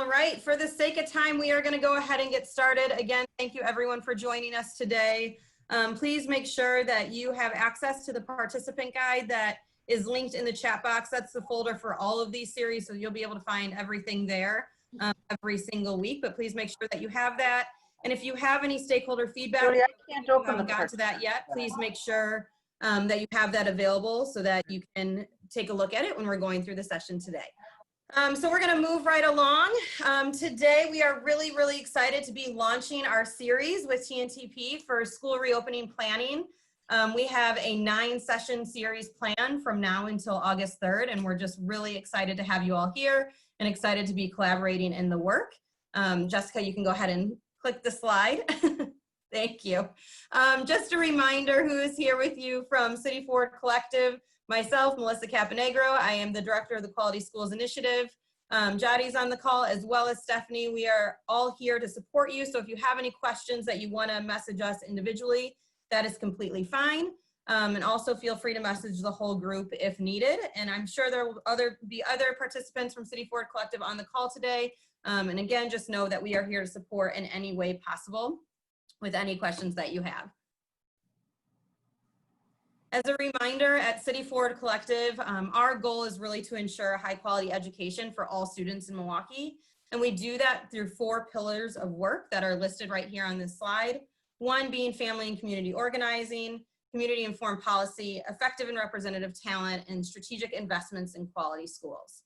All right, for the sake of time, we are going to go ahead and get started. Again, thank you everyone for joining us today. Please make sure that you have access to the participant guide that is linked in the chat box. That's the folder for all of these series, so you'll be able to find everything there every single week, but please make sure that you have that. And if you have any stakeholder feedback, Jody, I can't open haven't gotten to that yet, please make sure that you have that available so that you can take a look at it when we're going through the session today. So we're going to move right along. Today we are really excited to be launching our series with TNTP for school reopening planning. We have a 9-session series planned from now until August 3rd, and we're just really excited to have you all here and excited to be collaborating in the work. Jessica, you can go ahead and click the slide. Thank you. Just a reminder who is here with you from City Forward Collective. Myself, Melissa Caponegro. I am the director of the Quality Schools Initiative. Jadi's on the call, as well as Stephanie. We are all here to support you. So if you have any questions that you want to message us individually, that is completely fine. And also feel free to message the whole group if needed. And I'm sure there will be other participants from City Forward Collective on the call today. And again, just know that we are here to support in any way possible with any questions that you have. As a reminder, at City Forward Collective, our goal is really to ensure high quality education for all students in Milwaukee. And we do that through 4 pillars of work that are listed right here on this slide. One being family and community organizing, community informed policy, effective and representative talent, and strategic investments in quality schools.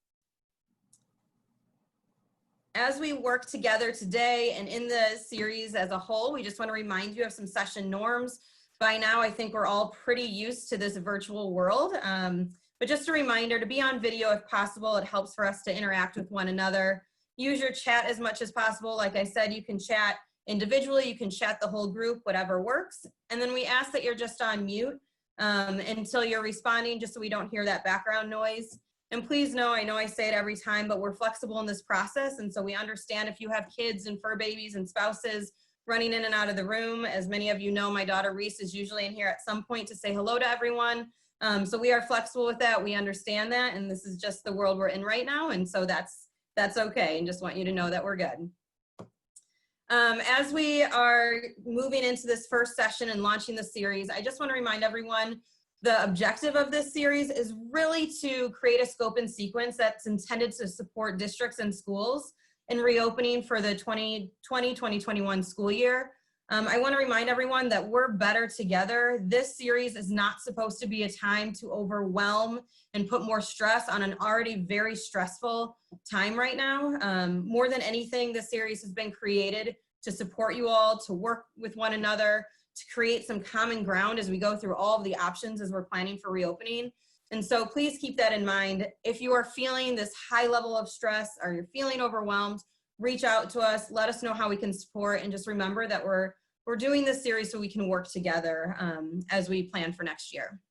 As we work together today and in the series as a whole, we just want to remind you of some session norms. By now, I think we're all pretty used to this virtual world, but just a reminder to be on video if possible. It helps for us to interact with one another. Use your chat as much as possible. Like I said, you can chat individually, you can chat the whole group, whatever works. And then we ask that you're just on mute until you're responding, just so we don't hear that background noise. And please know, I know I say it every time, but we're flexible in this process. And so we understand if you have kids and fur babies and spouses running in and out of the room. As many of you know, my daughter Reese is usually in here at some point to say hello to everyone. So we are flexible with that. We understand that. And this is just the world we're in right now. And so that's okay. And just want you to know that we're good. As we are moving into this first session and launching the series, I just want to remind everyone the objective of this series is really to create a scope and sequence that's intended to support districts and schools in reopening for the 2020-2021 school year. I want to remind everyone that we're better together. This series is not supposed to be a time to overwhelm and put more stress on an already very stressful time right now. More than anything, this series has been created to support you all, to work with one another, to create some common ground as we go through all of the options as we're planning for reopening. And so please keep that in mind. If you are feeling this high level of stress or you're feeling overwhelmed, reach out to us, let us know how we can support, and just remember that we're doing this series so we can work together as we plan for next year.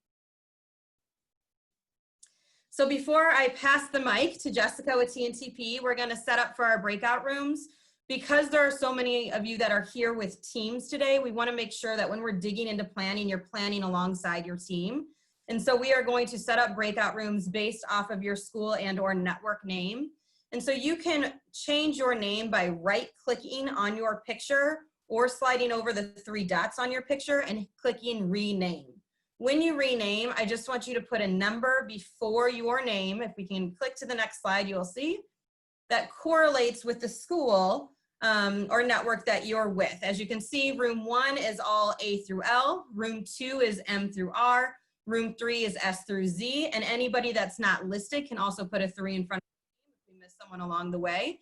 So before I pass the mic to Jessica with TNTP, we're gonna set up for our breakout rooms. Because there are so many of you that are here with teams today, we wanna make sure that when we're digging into planning, you're planning alongside your team. And so we are going to set up breakout rooms based off of your school and or network name. And so you can change your name by right-clicking on your picture or sliding over the 3 dots on your picture and clicking rename. When you rename, I just want you to put a number before your name. If we can click to the next slide, you'll see that correlates with the school or network that you're with. As you can see, room 1 is all A through L, room 2 is M through R, room 3 is S through Z, and anybody that's not listed can also put a 3 in front of them if we miss someone along the way.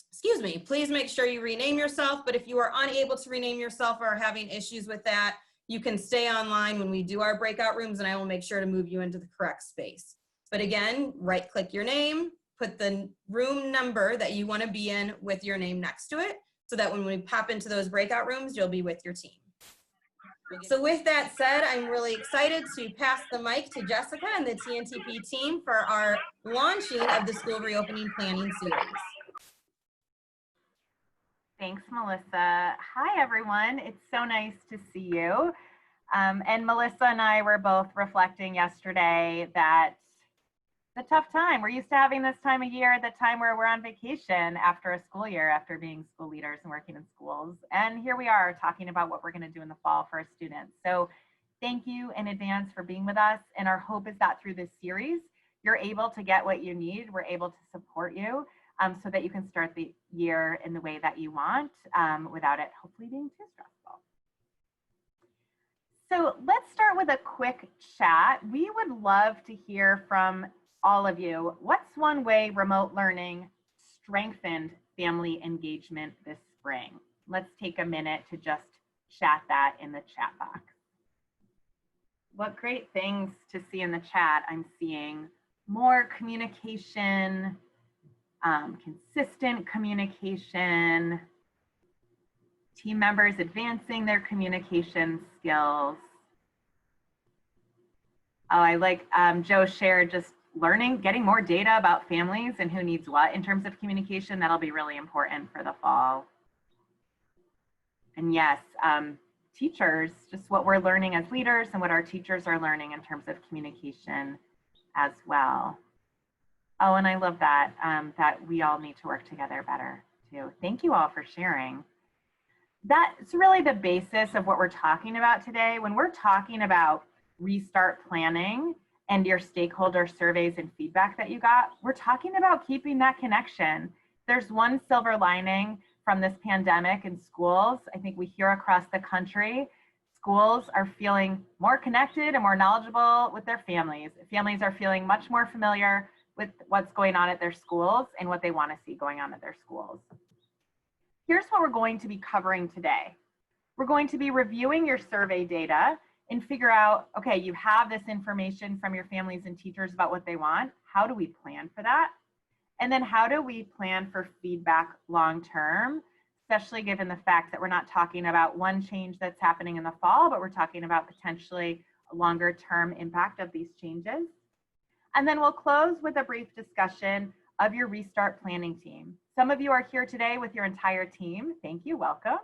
Excuse me, please make sure you rename yourself, but if you are unable to rename yourself or are having issues with that, you can stay online when we do our breakout rooms and I will make sure to move you into the correct space. But again, right-click your name, put the room number that you want to be in with your name next to it, so that when we pop into those breakout rooms, you'll be with your team. So with that said, I'm really excited to pass the mic to Jessica and the TNTP team for our launching of the school reopening planning series. Thanks, Melissa. Hi, everyone. It's so nice to see you. And Melissa and I were both reflecting yesterday that the tough time. We're used to having this time of year, the time where we're on vacation after a school year, after being school leaders and working in schools. And here we are talking about what we're going to do in the fall for our students. So thank you in advance for being with us. And our hope is that through this series, you're able to get what you need. We're able to support you so that you can start the year in the way that you want without it hopefully being too stressful. So let's start with a quick chat. We would love to hear from all of you. What's one way remote learning strengthened family engagement this spring? Let's take a minute to just chat that in the chat box. What great things to see in the chat. I'm seeing more communication, consistent communication, team members advancing their communication skills. Oh, I like Joe shared just learning, getting more data about families and who needs what in terms of communication. That'll be really important for the fall. And yes, teachers, just what we're learning as leaders and what our teachers are learning in terms of communication as well. Oh, and I love that, that we all need to work together better too. Thank you all for sharing. That's really the basis of what we're talking about today. When we're talking about restart planning and your stakeholder surveys and feedback that you got, we're talking about keeping that connection. There's one silver lining from this pandemic in schools. I think we hear across the country, schools are feeling more connected and more knowledgeable with their families. Families are feeling much more familiar with what's going on at their schools and what they want to see going on at their schools. Here's what we're going to be covering today. We're going to be reviewing your survey data and figure out, okay, you have this information from your families and teachers about what they want. How do we plan for that? And then how do we plan for feedback long-term, especially given the fact that we're not talking about one change that's happening in the fall, but we're talking about potentially a longer-term impact of these changes. And then we'll close with a brief discussion of your restart planning team. Some of you are here today with your entire team. Thank you, welcome.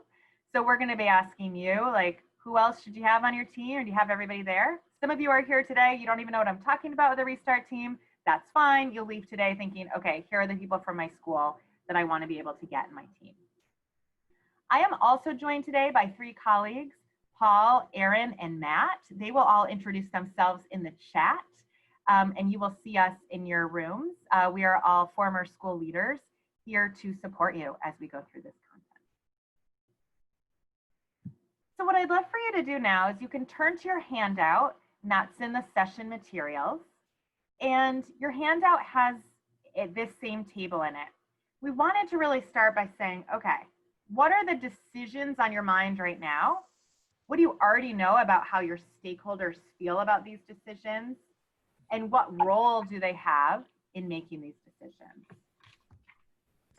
So we're gonna be asking you, like, who else should you have on your team, or do you have everybody there? Some of you are here today, you don't even know what I'm talking about with the restart team. That's fine, you'll leave today thinking, okay, here are the people from my school that I wanna be able to get in my team. I am also joined today by 3 colleagues, Paul, Aaron, and Matt. They will all introduce themselves in the chat. And you will see us in your rooms. We are all former school leaders here to support you as we go through this content. So what I'd love for you to do now is you can turn to your handout, and that's in the session materials. And your handout has this same table in it. We wanted to really start by saying, okay, what are the decisions on your mind right now? What do you already know about how your stakeholders feel about these decisions? And what role do they have in making these decisions?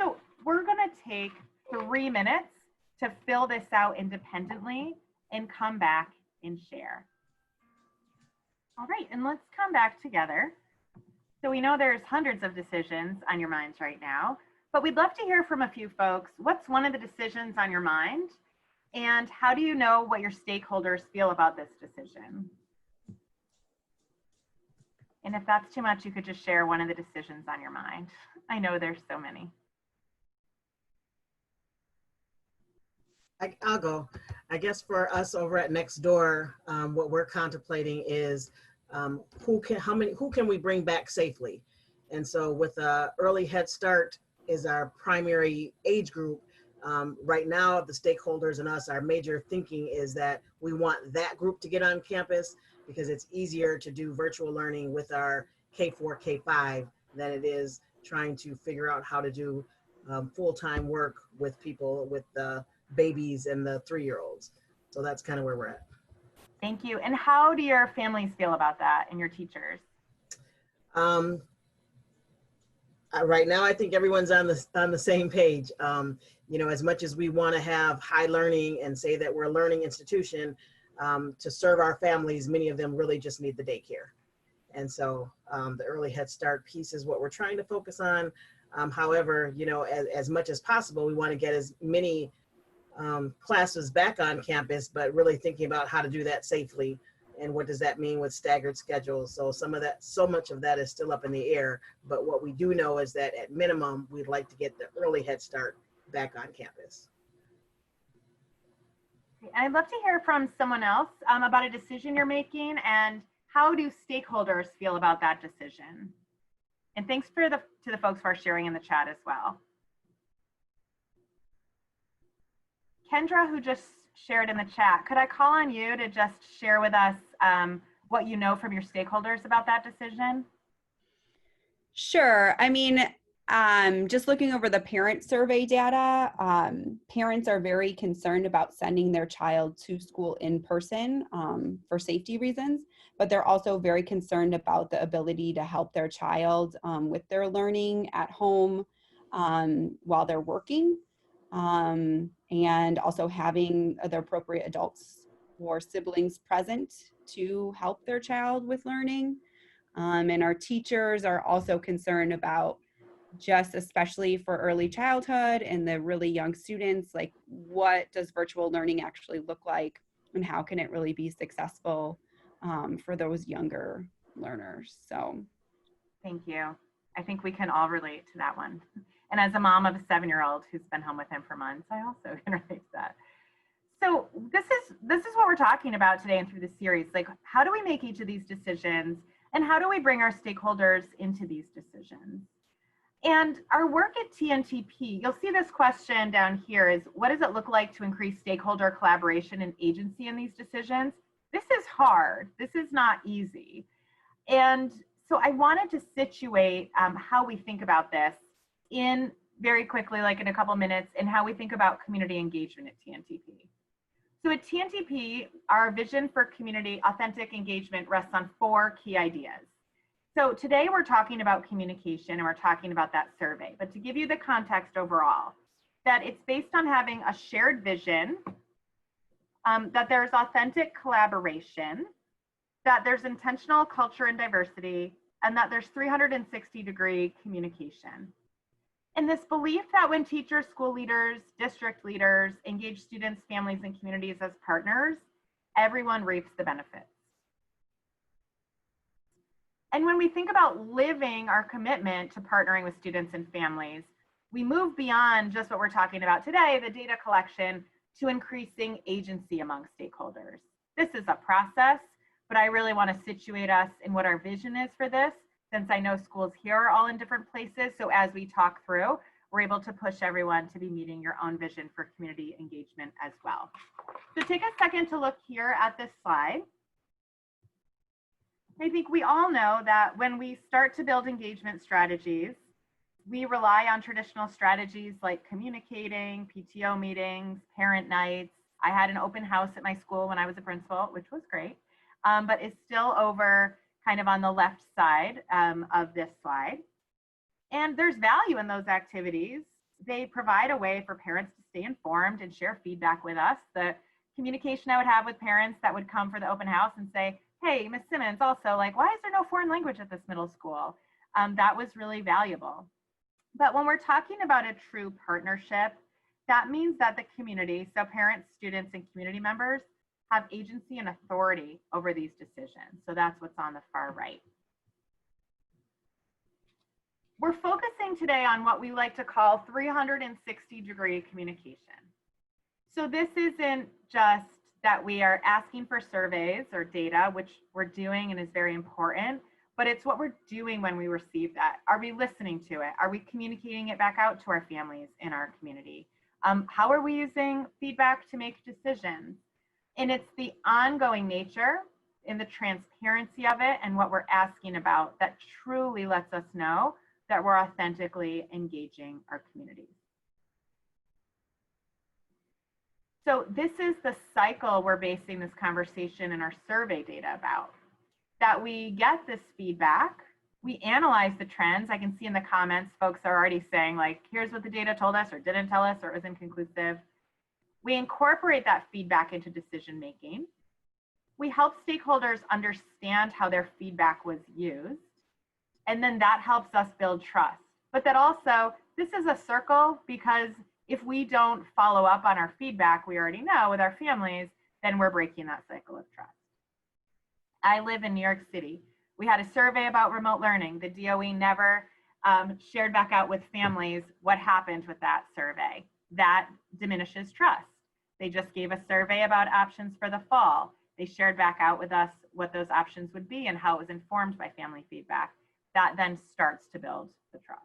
So we're gonna take 3 minutes to fill this out independently and come back and share. All right, and let's come back together. So we know there's hundreds of decisions on your minds right now, but we'd love to hear from a few folks. What's one of the decisions on your mind? And how do you know what your stakeholders feel about this decision? And if that's too much, you could just share one of the decisions on your mind. I know there's so many. I'll go. I guess for us over at Nextdoor, what we're contemplating is who can we bring back safely? And so with early Head Start is our primary age group. Right now, the stakeholders and us, our major thinking is that we want that group to get on campus because it's easier to do virtual learning with our K4, K5 than it is trying to figure out how to do full-time work with people with the babies and the 3-year-olds. So that's kind of where we're at. Thank you. And how do your families feel about that and your teachers? Right now, I think everyone's on the same page. You know, as much as we want to have high learning and say that we're a learning institution, to serve our families, many of them really just need the daycare. And so the early Head Start piece is what we're trying to focus on. However, you know, as much as possible, we want to get as many classes back on campus, but really thinking about how to do that safely And what does that mean with staggered schedules? So so much of that is still up in the air. But what we do know is that at minimum, we'd like to get the early Head Start back on campus. I'd love to hear from someone else about a decision you're making, and how do stakeholders feel about that decision? And thanks to the folks who are sharing in the chat as well. Kendra, who just shared in the chat, could I call on you to just share with us what you know from your stakeholders about that decision? Sure. I mean, just looking over the parent survey data, parents are very concerned about sending their child to school in person for safety reasons, but they're also very concerned about the ability to help their child with their learning at home while they're working, and also having the appropriate adults or siblings present to help their child with learning. And our teachers are also concerned about, just especially for early childhood and the really young students, like what does virtual learning actually look like, and how can it really be successful for those younger learners? So thank you. I think we can all relate to that one. And as a mom of a 7-year-old who's been home with him for months, I also can relate to that. So this is what we're talking about today and through the series. Like, how do we make each of these decisions, and how do we bring our stakeholders into these decisions? And our work at TNTP, you'll see this question down here is, what does it look like to increase stakeholder collaboration and agency in these decisions? This is hard. This is not easy. And so I wanted to situate how we think about this in very quickly, like in a couple minutes, and how we think about community engagement at TNTP. So at TNTP, our vision for community authentic engagement rests on 4 key ideas. So today we're talking about communication, and we're talking about that survey. But to give you the context overall, that it's based on having a shared vision, that there's authentic collaboration, that there's intentional culture and diversity, and that there's 360-degree communication. And this belief that when teachers, school leaders, district leaders engage students, families, and communities as partners, everyone reaps the benefits. And when we think about living our commitment to partnering with students and families, we move beyond just what we're talking about today, the data collection, to increasing agency among stakeholders. This is a process, but I really want to situate us in what our vision is for this, since I know schools here are all in different places. So as we talk through, we're able to push everyone to be meeting your own vision for community engagement as well. So take a second to look here at this slide. I think we all know that when we start to build engagement strategies, we rely on traditional strategies like communicating, PTO meetings, parent nights. I had an open house at my school when I was a principal, which was great, but it's still over kind of on the left side of this slide. And there's value in those activities. They provide a way for parents to stay informed and share feedback with us. The communication I would have with parents that would come for the open house and say, hey, Ms. Simmons, also, like, why is there no foreign language at this middle school? That was really valuable. But when we're talking about a true partnership, that means that the community, so parents, students, and community members, have agency and authority over these decisions. So that's what's on the far right. We're focusing today on what we like to call 360-degree communication. So this isn't just that we are asking for surveys or data, which we're doing and is very important, but it's what we're doing when we receive that. Are we listening to it? Are we communicating it back out to our families in our community? How are we using feedback to make decisions? And it's the ongoing nature and the transparency of it and what we're asking about that truly lets us know that we're authentically engaging our communities. So this is the cycle we're basing this conversation and our survey data about. That we get this feedback, we analyze the trends. I can see in the comments, folks are already saying like, here's what the data told us or didn't tell us or it was inconclusive. We incorporate that feedback into decision making. We help stakeholders understand how their feedback was used. And then that helps us build trust. But that also, this is a circle, because if we don't follow up on our feedback we already know with our families, then we're breaking that cycle of trust. I live in New York City. We had a survey about remote learning. The DOE never shared back out with families what happened with that survey. That diminishes trust. They just gave a survey about options for the fall. They shared back out with us what those options would be and how it was informed by family feedback. That then starts to build the trust.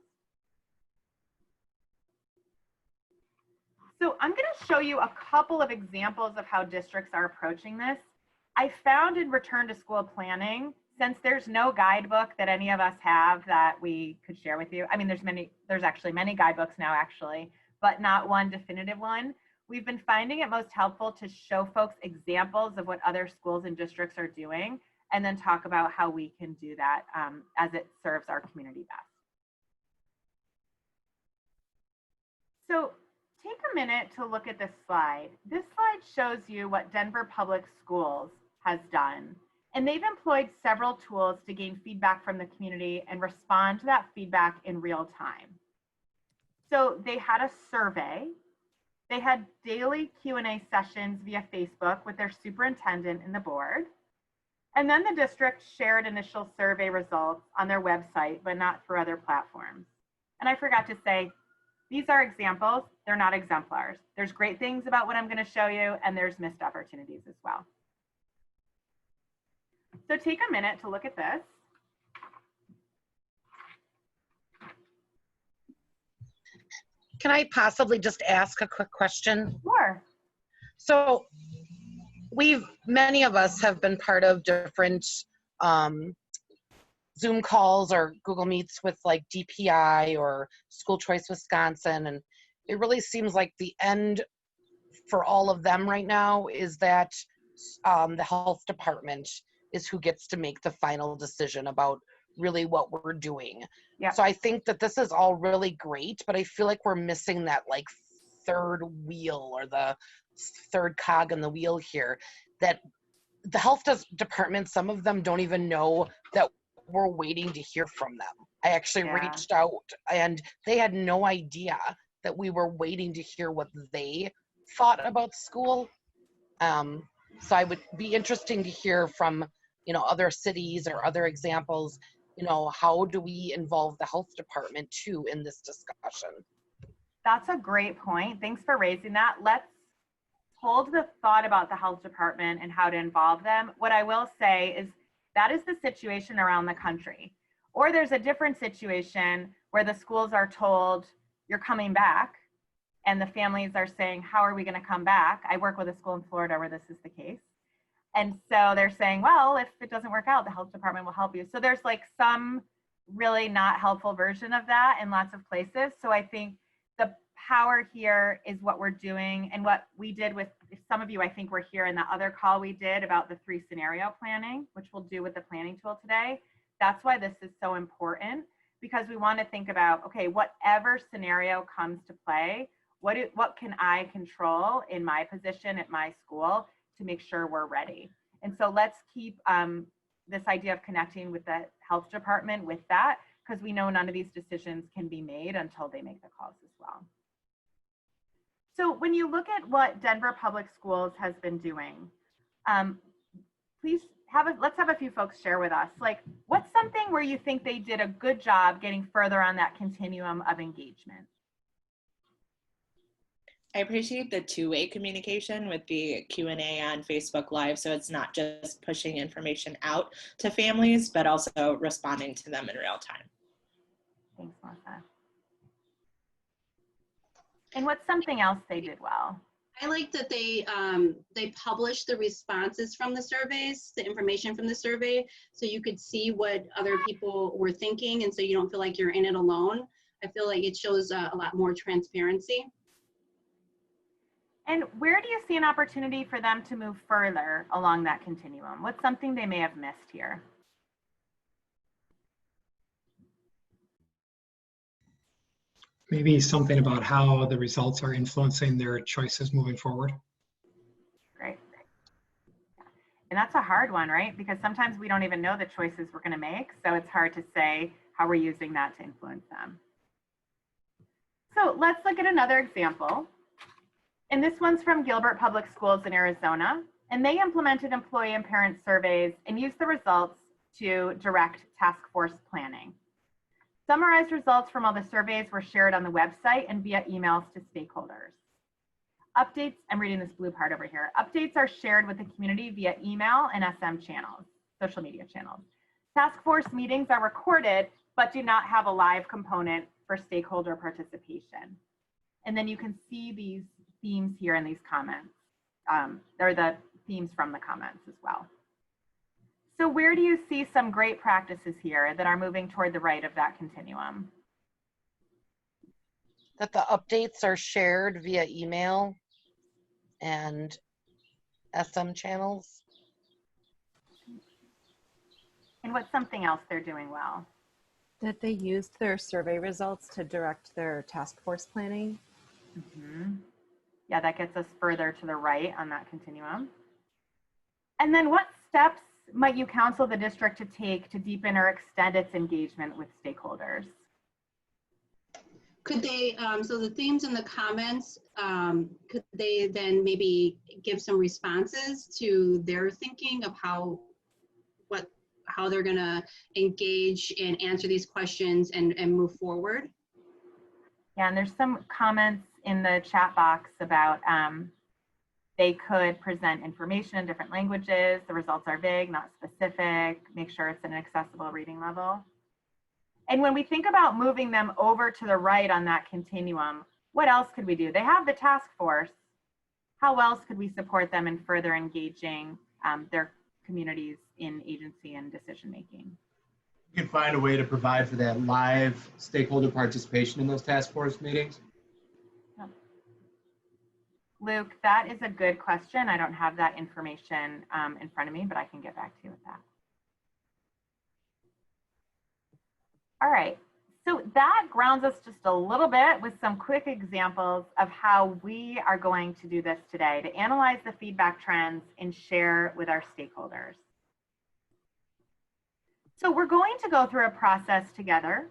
So I'm going to show you a couple of examples of how districts are approaching this. I found in return to school planning, since there's no guidebook that any of us have that we could share with you. I mean, there's actually many guidebooks now actually, but not one definitive one. We've been finding it most helpful to show folks examples of what other schools and districts are doing, and then talk about how we can do that as it serves our community best. So take a minute to look at this slide. This slide shows you what Denver Public Schools has done. And they've employed several tools to gain feedback from the community and respond to that feedback in real time. So they had a survey. They had daily Q&A sessions via Facebook with their superintendent and the board. And then the district shared initial survey results on their website, but not through other platforms. And I forgot to say, these are examples, they're not exemplars. There's great things about what I'm going to show you, and there's missed opportunities as well. So take a minute to look at this. Can I possibly just ask a quick question? Sure. So many of us have been part of different Zoom calls or Google Meets with like DPI or School Choice Wisconsin. And it really seems like the end for all of them right now is that the health department is who gets to make the final decision about really what we're doing. Yeah. So I think that this is all really great, but I feel like we're missing that like third wheel or the third cog in the wheel here, that the health department, some of them don't even know that we're waiting to hear from them. I actually reached out and they had no idea that we were waiting to hear what they thought about school. So I would be interesting to hear from, other cities or other examples, how do we involve the health department too in this discussion? That's a great point. Thanks for raising that. Let's hold the thought about the health department and how to involve them. What I will say is that is the situation around the country. Or there's a different situation where the schools are told you're coming back and the families are saying, how are we going to come back? I work with a school in Florida where this is the case. And so they're saying, well, if it doesn't work out, the health department will help you. So there's like some really not helpful version of that in lots of places. So I think the power here is what we're doing and what we did with, some of you I think were here in the other call we did about the 3 scenario planning, which we'll do with the planning tool today. That's why this is so important, because we want to think about, okay, whatever scenario comes to play, what can I control in my position at my school to make sure we're ready? And so let's keep this idea of connecting with the health department with that, because we know none of these decisions can be made until they make the calls as well. So when you look at what Denver Public Schools has been doing, let's have a few folks share with us, like what's something where you think they did a good job getting further on that continuum of engagement? I appreciate the two-way communication with the Q&A on Facebook Live, so it's not just pushing information out to families, but also responding to them in real time. Thanks, Melissa. And what's something else they did well? I like that they published the responses from the surveys, the information from the survey, so you could see what other people were thinking, and so you don't feel like you're in it alone. I feel like it shows a lot more transparency. And where do you see an opportunity for them to move further along that continuum? What's something they may have missed here? Maybe something about how the results are influencing their choices moving forward. Great. And that's a hard one, right? Because sometimes we don't even know the choices we're going to make. So it's hard to say how we're using that to influence them. So let's look at another example. And this one's from Gilbert Public Schools in Arizona. And they implemented employee and parent surveys and used the results to direct task force planning. Summarized results from all the surveys were shared on the website and via emails to stakeholders. Updates, I'm reading this blue part over here. Updates are shared with the community via email and SM channels, social media channels. Task force meetings are recorded, but do not have a live component for stakeholder participation. And then you can see these themes here in these comments. They're the themes from the comments as well. So where do you see some great practices here that are moving toward the right of that continuum? That the updates are shared via email and SM channels. And what's something else they're doing well? That they used their survey results to direct their task force planning. Mm-hmm. Yeah, that gets us further to the right on that continuum. And then what steps might you counsel the district to take to deepen or extend its engagement with stakeholders? Could they, so the themes in the comments, could they then maybe give some responses to their thinking of how they're gonna engage and answer these questions and move forward? Yeah, and there's some comments in the chat box about they could present information in different languages. The results are vague, not specific. Make sure it's an accessible reading level. And when we think about moving them over to the right on that continuum, what else could we do? They have the task force. How else could we support them in further engaging their communities in agency and decision making? You can find a way to provide for that live stakeholder participation in those task force meetings. Luke, that is a good question. I don't have that information in front of me, but I can get back to you with that. All right, so that grounds us just a little bit with some quick examples of how we are going to do this today to analyze the feedback trends and share with our stakeholders. So we're going to go through a process together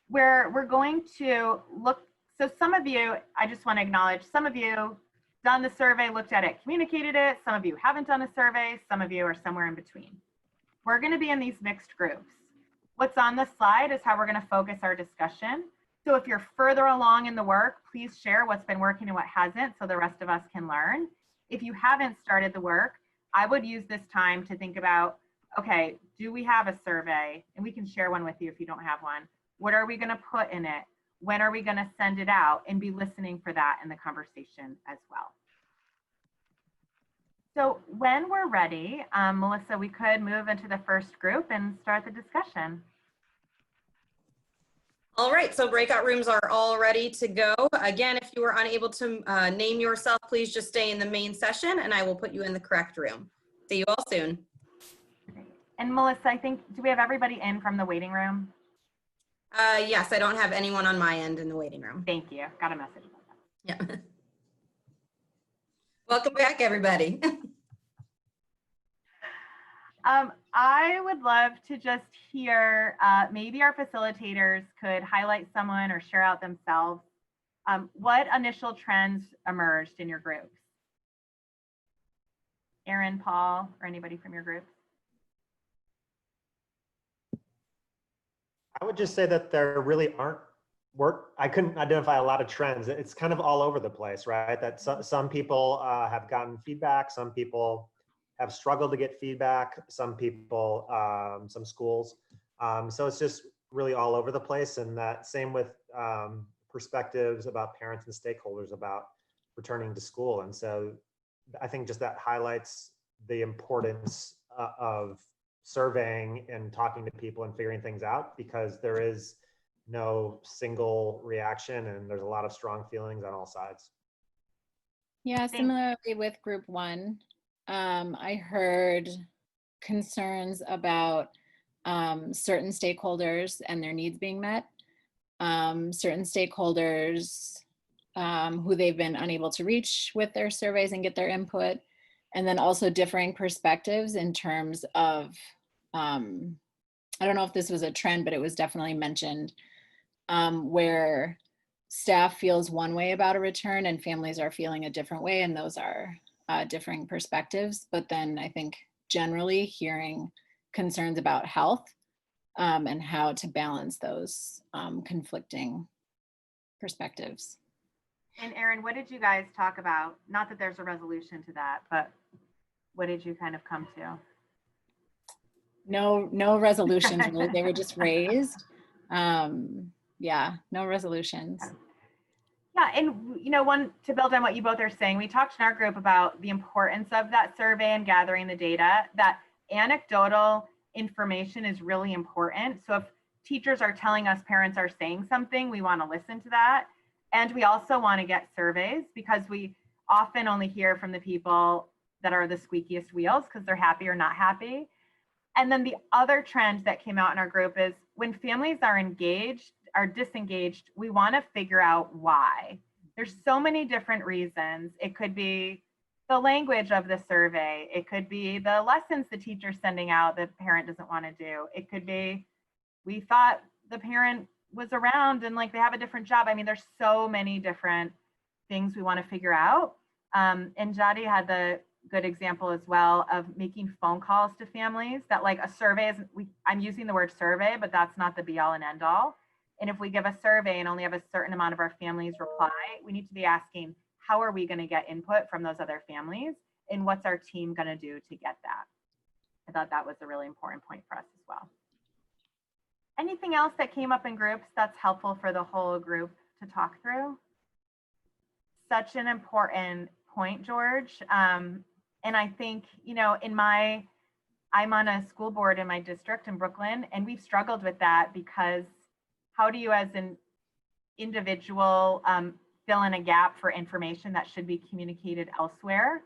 where we're going to look, so some of you, I just want to acknowledge, some of you done the survey, looked at it, communicated it. Some of you haven't done a survey. Some of you are somewhere in between. We're going to be in these mixed groups. What's on the slide is how we're going to focus our discussion. So if you're further along in the work, please share what's been working and what hasn't so the rest of us can learn. If you haven't started the work, I would use this time to think about, okay, do we have a survey? And we can share one with you if you don't have one. What are we going to put in it? When are we going to send it out? And be listening for that in the conversation as well. So when we're ready, Melissa, we could move into the first group and start the discussion. All right, so breakout rooms are all ready to go. Again, if you were unable to name yourself, please just stay in the main session and I will put you in the correct room. See you all soon. Great. And Melissa, I think, do we have everybody in from the waiting room? Yes, I don't have anyone on my end in the waiting room. Thank you. Got a message about that. Yeah. Welcome back, everybody. I would love to just hear, maybe our facilitators could highlight someone or share out themselves. What initial trends emerged in your groups? Erin, Paul, or anybody from your groups? I would just say that there really aren't I couldn't identify a lot of trends. It's kind of all over the place, right? That some people have gotten feedback, some people have struggled to get feedback, some people, some schools. So it's just really all over the place. And that same with perspectives about parents and stakeholders about returning to school. And so I think just that highlights the importance of surveying and talking to people and figuring things out, because there is no single reaction and there's a lot of strong feelings on all sides. Yeah, similarly with group one, I heard concerns about certain stakeholders and their needs being met, certain stakeholders who they've been unable to reach with their surveys and get their input, and then also differing perspectives in terms of, I don't know if this was a trend, but it was definitely mentioned, where staff feels one way about a return and families are feeling a different way, and those are differing perspectives, but then I think generally hearing concerns about health and how to balance those conflicting perspectives. And Erin, what did you guys talk about? Not that there's a resolution to that, but what did you kind of come to? No resolutions really. They were just raised. Yeah, no resolutions. Yeah, and you know, one to build on what you both are saying, we talked in our group about the importance of that survey and gathering the data. That anecdotal information is really important. So if teachers are telling us parents are saying something, we want to listen to that. And we also want to get surveys because we often only hear from the people that are the squeakiest wheels because they're happy or not happy. And then the other trend that came out in our group is when families are engaged, are disengaged, we want to figure out why. There's so many different reasons. It could be the language of the survey. It could be the lessons the teacher's sending out that the parent doesn't want to do. It could be, we thought the parent was around and like they have a different job. I mean, there's so many different things we want to figure out. And Jadi had the good example as well of making phone calls to families that like a survey is, I'm using the word survey, but that's not the be all and end all. And if we give a survey and only have a certain amount of our families reply, we need to be asking, how are we going to get input from those other families? And what's our team going to do to get that? I thought that was a really important point for us as well. Anything else that came up in groups that's helpful for the whole group to talk through? Such an important point, George. And I think, you know, I'm on a school board in my district in Brooklyn, and we've struggled with that because how do you as an individual fill in a gap for information that should be communicated elsewhere?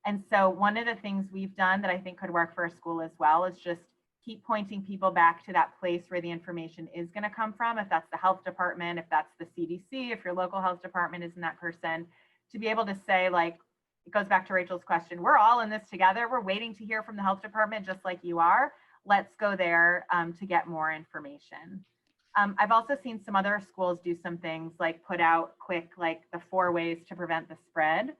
And so one of the things we've done that I think could work for a school as well is just keep pointing people back to that place where the information is going to come from. If that's the health department, if that's the CDC, if your local health department isn't that person, to be able to say, like, it goes back to Rachel's question, we're all in this together. We're waiting to hear from the health department just like you are. Let's go there to get more information. I've also seen some other schools do some things like put out quick, like the 4 ways to prevent the spread.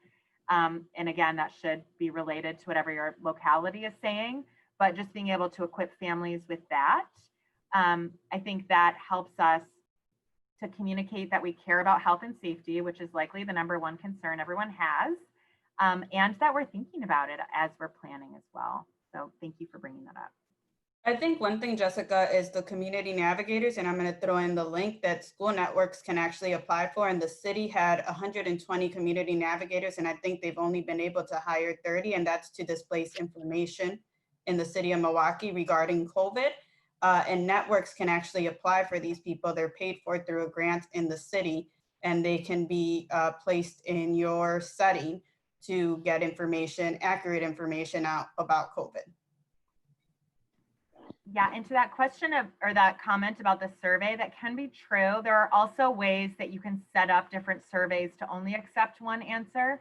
And again, that should be related to whatever your locality is saying, but just being able to equip families with that. I think that helps us to communicate that we care about health and safety, which is likely the #1 concern everyone has, and that we're thinking about it as we're planning as well. So thank you for bringing that up. I think one thing, Jessica, is the community navigators, and I'm going to throw in the link that school networks can actually apply for. And the city had 120 community navigators, and I think they've only been able to hire 30, and that's to displace information in the city of Milwaukee regarding COVID. And networks can actually apply for these people. They're paid for through a grant in the city, and they can be placed in your setting to get information, accurate information out about COVID. Yeah, and to that question of, or that comment about the survey, that can be true. There are also ways that you can set up different surveys to only accept one answer.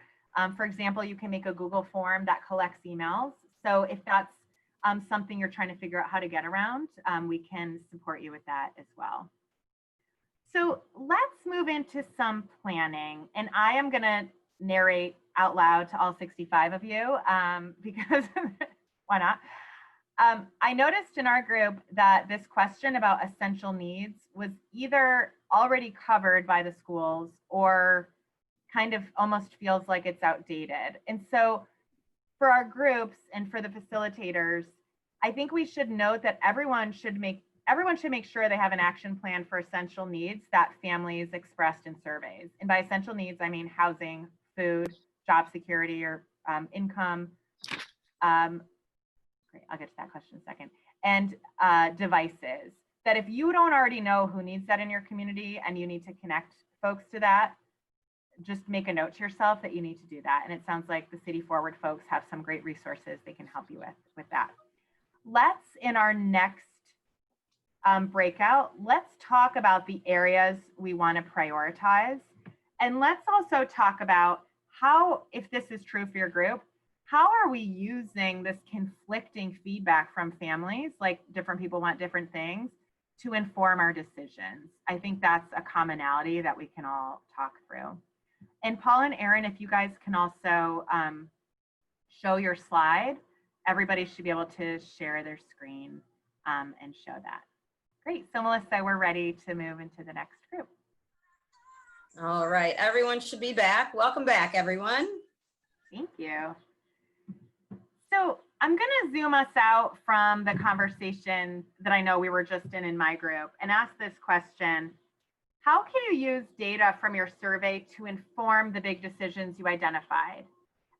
For example, you can make a Google form that collects emails. So if that's something you're trying to figure out how to get around, we can support you with that as well. So let's move into some planning. And I am gonna narrate out loud to all 65 of you because why not? I noticed in our group that this question about essential needs was either already covered by the schools or kind of almost feels like it's outdated. And so for our groups and for the facilitators, I think we should note that everyone should make sure they have an action plan for essential needs that families expressed in surveys. And by essential needs, I mean housing, food, job security, or income. Great, I'll get to that question in a second. And devices. That if you don't already know who needs that in your community and you need to connect folks to that, just make a note to yourself that you need to do that. And it sounds like the City Forward folks have some great resources they can help you with that. Let's, in our next breakout, let's talk about the areas we want to prioritize. And let's also talk about how, if this is true for your group, how are we using this conflicting feedback from families, like different people want different things, to inform our decisions? I think that's a commonality that we can all talk through. And Paul and Erin, if you guys can also show your slide, everybody should be able to share their screen and show that. Great, so Melissa, we're ready to move into the next group. All right, everyone should be back. Welcome back, everyone. Thank you. So I'm gonna zoom us out from the conversation that I know we were just in my group and ask this question. How can you use data from your survey to inform the big decisions you identified?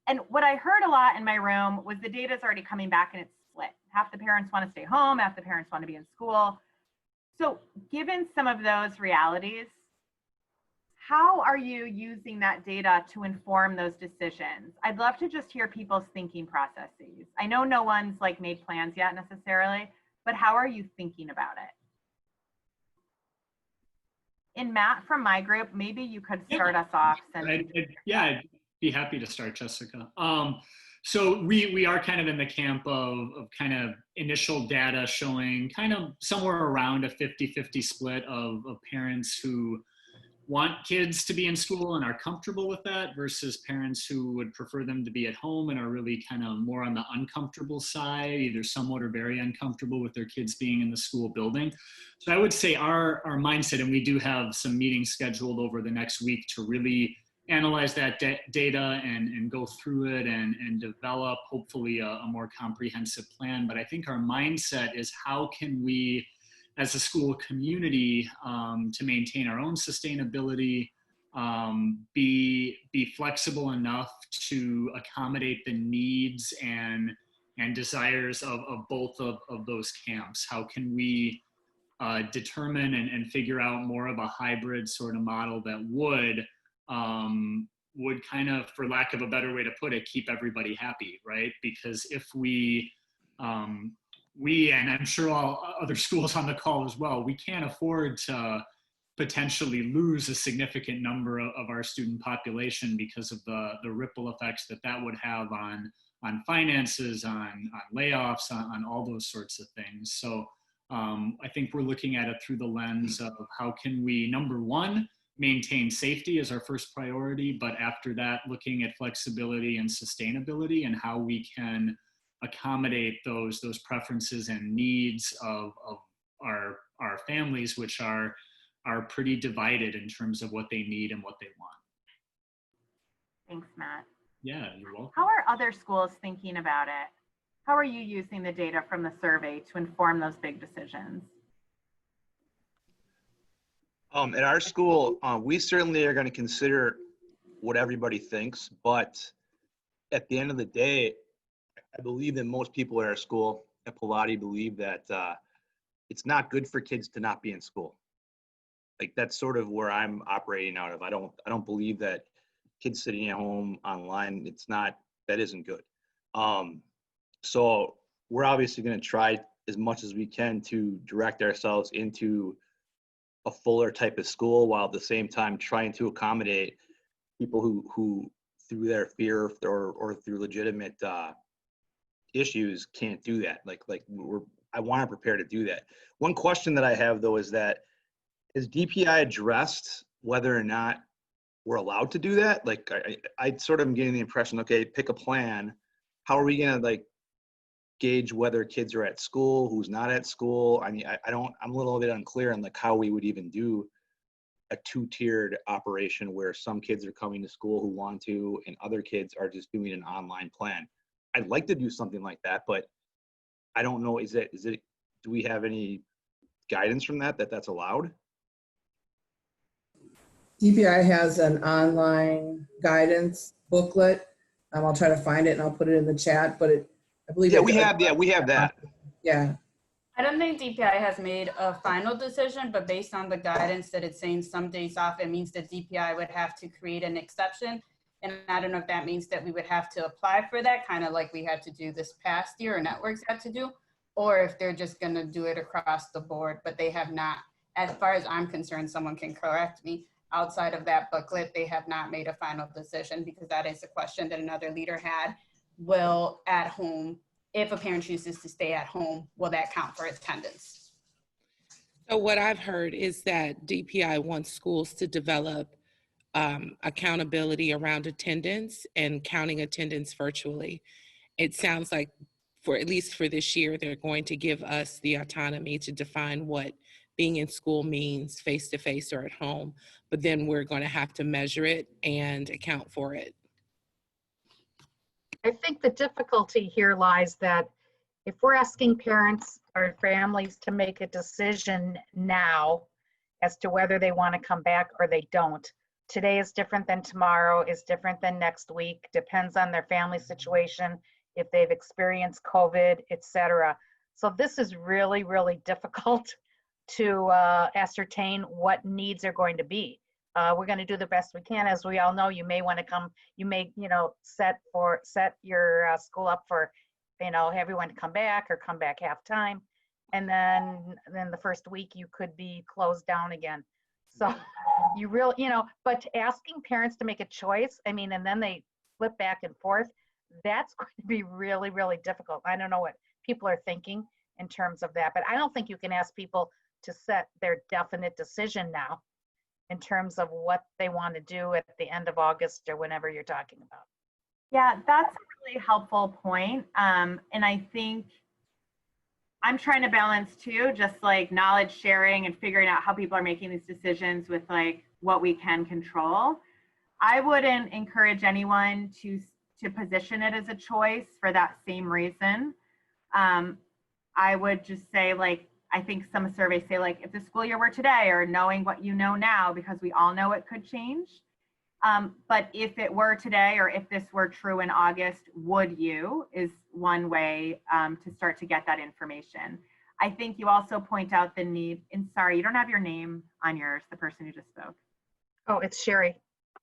And what I heard a lot in my room was the data is already coming back and it's split. Half the parents want to stay home, half the parents want to be in school. So given some of those realities, how are you using that data to inform those decisions? I'd love to just hear people's thinking processes. I know no one's like made plans yet necessarily, but how are you thinking about it? And Matt from my group, maybe you could start us off. I'd be happy to start, Jessica. So we are kind of in the camp of kind of initial data showing kind of somewhere around a 50-50 split of parents who want kids to be in school and are comfortable with that versus parents who would prefer them to be at home and are really kind of more on the uncomfortable side, either somewhat or very uncomfortable with their kids being in the school building. So I would say our mindset, and we do have some meetings scheduled over the next week to really analyze that data and go through it and develop hopefully a more comprehensive plan. But I think our mindset is how can we, as a school community, to maintain our own sustainability, be flexible enough to accommodate the needs and desires of both of those camps. How can we determine and figure out more of a hybrid sort of model that would kind of, for lack of a better way to put it, keep everybody happy, right? Because if we, and I'm sure all other schools on the call as well, we can't afford to potentially lose a significant number of our student population because of the ripple effects that would have on finances, on layoffs, on all those sorts of things. So I think we're looking at it through the lens of how can we, number one, maintain safety as our first priority, but after that, looking at flexibility and sustainability and how we can accommodate those preferences and needs of our families, which are pretty divided in terms of what they need and what they want. Thanks, Matt. Yeah, you're welcome. How are other schools thinking about it? How are you using the data from the survey to inform those big decisions? At our school, we certainly are going to consider what everybody thinks, but at the end of the day, I believe that most people at our school at Pilati believe that it's not good for kids to not be in school. Like that's sort of where I'm operating out of. I don't believe that kids sitting at home online, that isn't good. So we're obviously going to try as much as we can to direct ourselves into a fuller type of school while at the same time trying to accommodate people who through their fear or through legitimate issues can't do that. I want to prepare to do that. One question that I have though is that has DPI addressed whether or not we're allowed to do that? Like I sort of am getting the impression, okay, pick a plan. How are we gonna like gauge whether kids are at school, who's not at school? I mean, I'm a little bit unclear on like how we would even do a two-tiered operation where some kids are coming to school who want to and other kids are just doing an online plan. I'd like to do something like that, but I don't know, do we have any guidance from that's allowed? DPI has an online guidance booklet. I'll try to find it and I'll put it in the chat, but I believe we have that. Yeah. I don't think DPI has made a final decision, but based on the guidance that it's saying some days off, it means that DPI would have to create an exception. And I don't know if that means that we would have to apply for that, kind of like we had to do this past year or networks had to do, or if they're just going to do it across the board, but they have not, as far as I'm concerned, someone can correct me, outside of that booklet, they have not made a final decision because that is a question that another leader had. Will at home, if a parent chooses to stay at home, will that count for attendance? So what I've heard is that DPI wants schools to develop accountability around attendance and counting attendance virtually. it sounds like for at least for this year, they're going to give us the autonomy to define what being in school means face-to-face or at home, but then we're going to have to measure it and account for it. I think the difficulty here lies that if we're asking parents or families to make a decision now as to whether they want to come back or they don't, today is different than tomorrow, is different than next week, depends on their family situation, if they've experienced COVID, etc. So this is really, really difficult to ascertain what needs are going to be. We're going to do the best we can. As we all know, you may want to come, you may, set your school up for, everyone to come back or come back half time. And then the first week you could be closed down again. So you really, but asking parents to make a choice, and then they flip back and forth, that's going to be really, really difficult. I don't know what people are thinking in terms of that, but I don't think you can ask people to set their definite decision now in terms of what they want to do at the end of August or whenever you're talking about. Yeah, that's a really helpful point. And I think I'm trying to balance too, just like knowledge sharing and figuring out how people are making these decisions with like what we can control. I wouldn't encourage anyone to position it as a choice for that same reason. I would just say, like, I think some surveys say, like, if the school year were today, or knowing what you know now, because we all know it could change. But if it were today, or if this were true in August, would you, is one way to start to get that information. I think you also point out the need, and sorry, you don't have your name on yours, the person who just spoke. Oh, it's Sherry.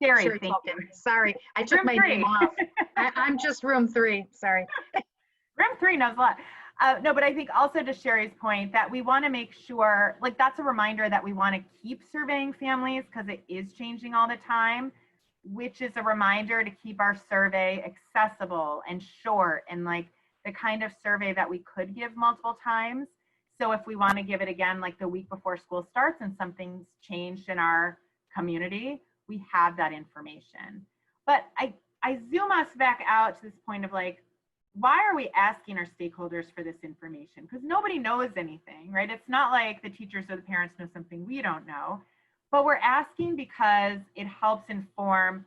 Sherry, thank you. Sorry, I took my name off. I'm just room 3, sorry. Room 3 knows a lot. No, but I think also to Sherry's point that we want to make sure, like, that's a reminder that we want to keep surveying families because it is changing all the time, which is a reminder to keep our survey accessible and short and like the kind of survey that we could give multiple times. So if we want to give it again, like the week before school starts and something's changed in our community, we have that information. But I zoom us back out to this point of like, why are we asking our stakeholders for this information? Because nobody knows anything, right? It's not like the teachers or the parents know something we don't know, but we're asking because it helps inform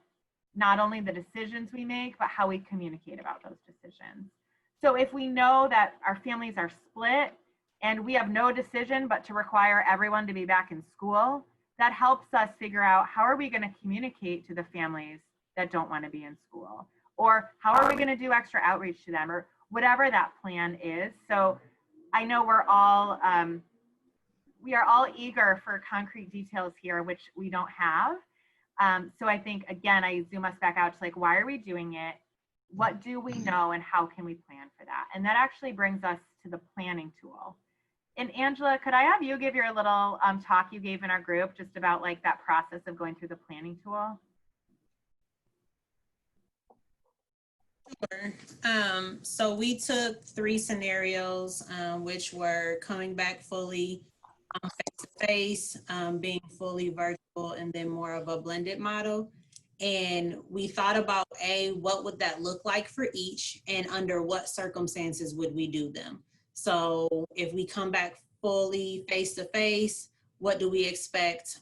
not only the decisions we make, but how we communicate about those decisions. So if we know that our families are split and we have no decision but to require everyone to be back in school, that helps us figure out how are we going to communicate to the families that don't want to be in school? Or how are we going to do extra outreach to them, or whatever that plan is. So I know we are all eager for concrete details here, which we don't have. So I think, again, I zoom us back out to like, why are we doing it? What do we know and how can we plan for that? And that actually brings us to the planning tool. And Angela, could I have you give your little talk you gave in our group just about like that process of going through the planning tool? Sure. So we took 3 scenarios, which were coming back fully face-to-face, being fully virtual, and then more of a blended model. And we thought about, what would that look like for each, and under what circumstances would we do them? So if we come back fully face-to-face, what do we expect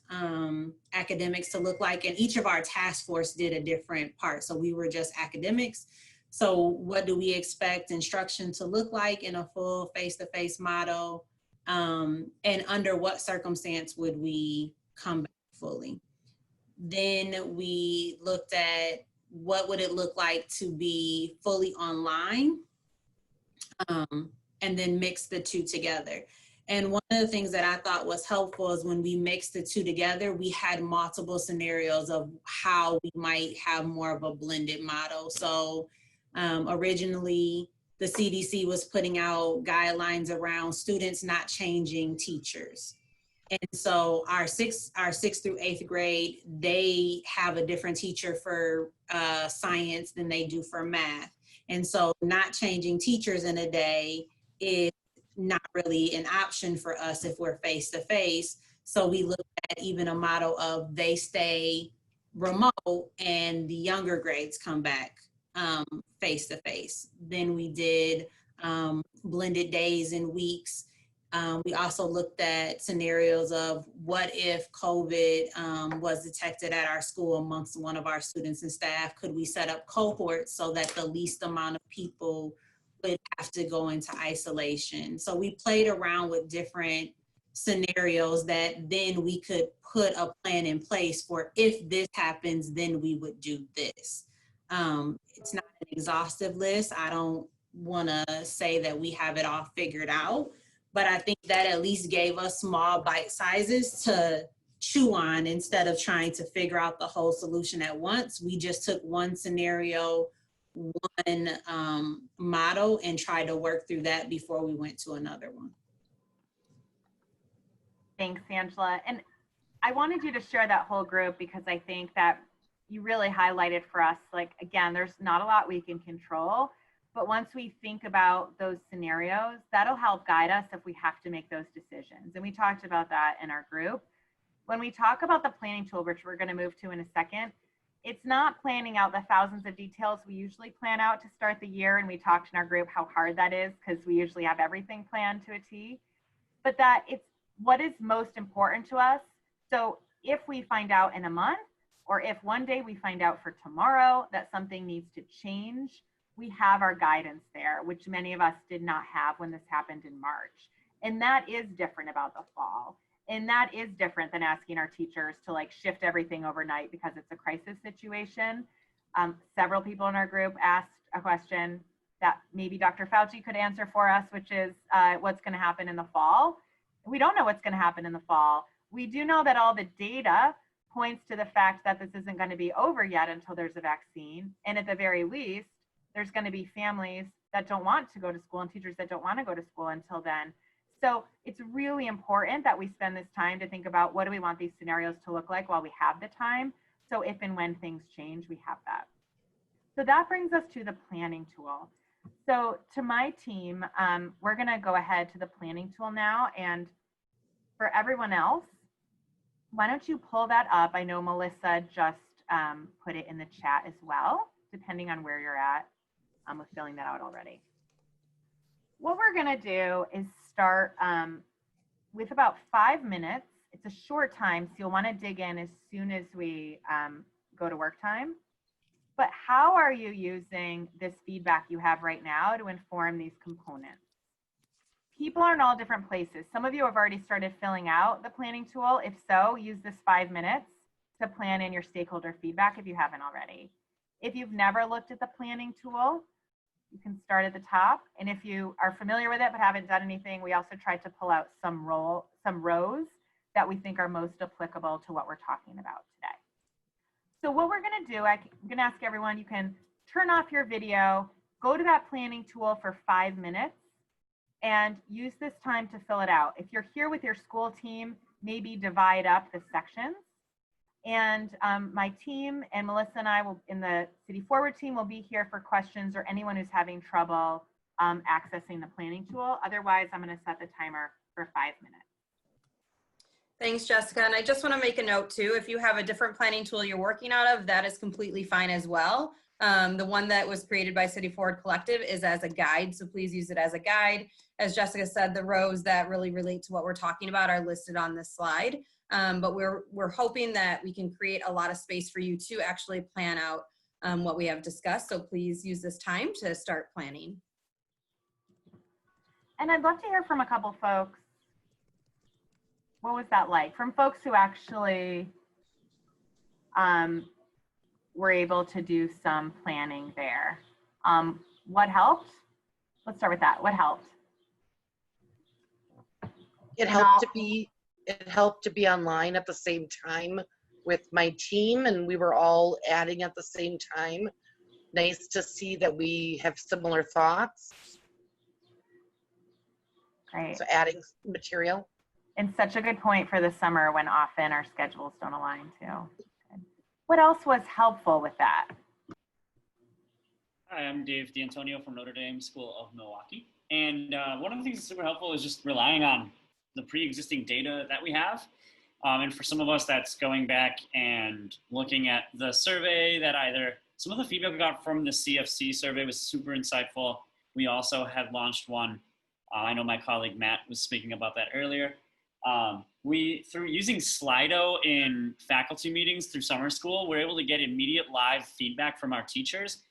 academics to look like? And each of our task force did a different part. So we were just academics. So what do we expect instruction to look like in a full face-to-face model? And under what circumstance would we come back fully? Then we looked at what would it look like to be fully online, and then mix the 2 together. And one of the things that I thought was helpful is when we mixed the 2 together, we had multiple scenarios of how we might have more of a blended model. So originally, the CDC was putting out guidelines around students not changing teachers. And so our 6th through 8th grade, they have a different teacher for science than they do for math. And so not changing teachers in a day is not really an option for us if we're face-to-face. So we looked at even a model of they stay remote and the younger grades come back face-to-face. Then we did blended days and weeks. We also looked at scenarios of what if COVID was detected at our school amongst one of our students and staff. Could we set up cohorts so that the least amount of people would have to go into isolation? So we played around with different scenarios that then we could put a plan in place for if this happens, then we would do this. It's not an exhaustive list. I don't want to say that we have it all figured out, but I think that at least gave us small bite sizes to chew on instead of trying to figure out the whole solution at once. We just took one scenario, one model, and tried to work through that before we went to another one. Thanks, Angela. And I wanted you to share that whole group because I think that you really highlighted for us, like, again, there's not a lot we can control, but once we think about those scenarios, that'll help guide us if we have to make those decisions. And we talked about that in our group. When we talk about the planning tool, which we're going to move to in a second, it's not planning out the thousands of details we usually plan out to start the year. And we talked in our group how hard that is because we usually have everything planned to a T, but that it's what is most important to us. So if we find out in a month, or if one day we find out for tomorrow that something needs to change, we have our guidance there, which many of us did not have when this happened in March. And that is different about the fall. And that is different than asking our teachers to like shift everything overnight because it's a crisis situation. Several people in our group asked a question that maybe Dr. Fauci could answer for us, which is what's going to happen in the fall. We don't know what's going to happen in the fall. We do know that all the data points to the fact that this isn't going to be over yet until there's a vaccine. And at the very least, there's going to be families that don't want to go to school and teachers that don't want to go to school until then. So it's really important that we spend this time to think about what do we want these scenarios to look like while we have the time. So if and when things change, we have that. So that brings us to the planning tool. So to my team, we're going to go ahead to the planning tool now. And for everyone else, why don't you pull that up? I know Melissa just put it in the chat as well, depending on where you're at with filling that out already. What we're gonna do is start with about 5 minutes. It's a short time, so you'll wanna dig in as soon as we go to work time. But how are you using this feedback you have right now to inform these components? People are in all different places. Some of you have already started filling out the planning tool. If so, use this 5 minutes to plan in your stakeholder feedback if you haven't already. If you've never looked at the planning tool, you can start at the top. And if you are familiar with it but haven't done anything, we also tried to pull out some rows that we think are most applicable to what we're talking about today. So what we're gonna do, I'm gonna ask everyone, you can turn off your video, go to that planning tool for 5 minutes, and use this time to fill it out. If you're here with your school team, maybe divide up the sections. And my team and Melissa and I will, in the City Forward team, will be here for questions or anyone who's having trouble accessing the planning tool. Otherwise, I'm going to set the timer for 5 minutes. Thanks, Jessica. And I just want to make a note too, if you have a different planning tool you're working out of, that is completely fine as well. The one that was created by City Forward Collective is as a guide, so please use it as a guide. As Jessica said, the rows that really relate to what we're talking about are listed on this slide. But we're hoping that we can create a lot of space for you to actually plan out what we have discussed. So please use this time to start planning. And I'd love to hear from a couple folks. What was that like? From folks who actually were able to do some planning there. What helped? Let's start with that. What helped? It helped to be online at the same time with my team, and we were all adding at the same time. Nice to see that we have similar thoughts. Great. So adding material. And such a good point for the summer when often our schedules don't align too. Good. What else was helpful with that? Hi, I'm Dave D'Antonio from Notre Dame School of Milwaukee. And one of the things that's super helpful is just relying on the pre-existing data that we have. And for some of us, that's going back and looking at the survey that either some of the feedback we got from the CFC survey was super insightful. We also had launched one. I know my colleague Matt was speaking about that earlier. Through using Slido in faculty meetings through summer school, we're able to get immediate live feedback from our teachers.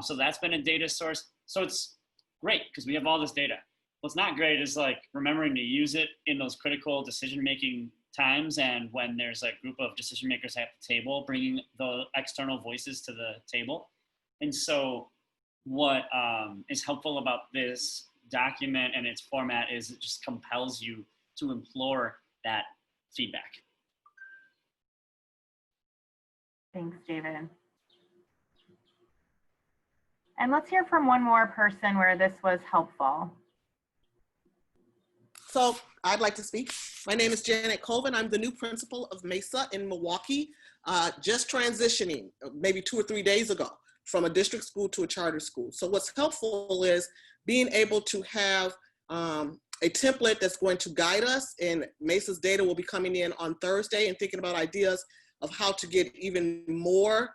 So that's been a data source. So it's great because we have all this data. What's not great is like remembering to use it in those critical decision-making times, and when there's a group of decision makers at the table, bringing the external voices to the table. And so what is helpful about this document and its format is it just compels you to implore that feedback. Thanks, David. And let's hear from one more person where this was helpful. So I'd like to speak. My name is Janet Colvin. I'm the new principal of Mesa in Milwaukee, just transitioning maybe 2 or 3 days ago from a district school to a charter school. So what's helpful is being able to have a template that's going to guide us, and Mesa's data will be coming in on Thursday, and thinking about ideas of how to get even more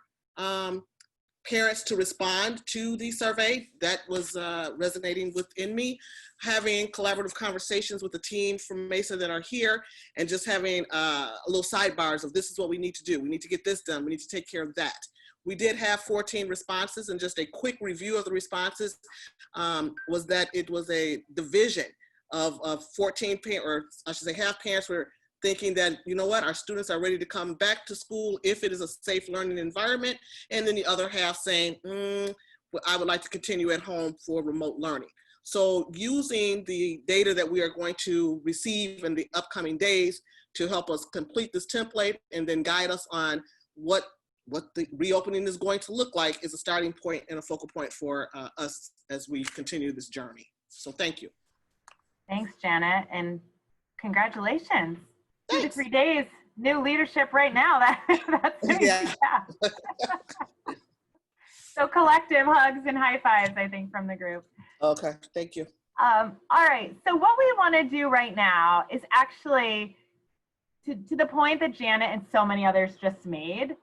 parents to respond to the survey. That was resonating within me. Having collaborative conversations with the team from Mesa that are here, and just having little sidebars of this is what we need to do. We need to get this done. We need to take care of that. We did have 14 responses, and just a quick review of the responses was that it was a division of 14 parents, or I should say half parents were thinking that, you know what, our students are ready to come back to school if it is a safe learning environment. And then the other half saying, I would like to continue at home for remote learning. So using the data that we are going to receive in the upcoming days to help us complete this template and then guide us on what the reopening is going to look like is a starting point and a focal point for us as we continue this journey. So thank you. Thanks, Janet, and congratulations. Thanks. 2 to 3 days, new leadership right now. That's yeah. So collective hugs and high fives, I think, from the group. Okay, thank you. All right, so what we want to do right now is actually, to the point that Janet and so many others just made,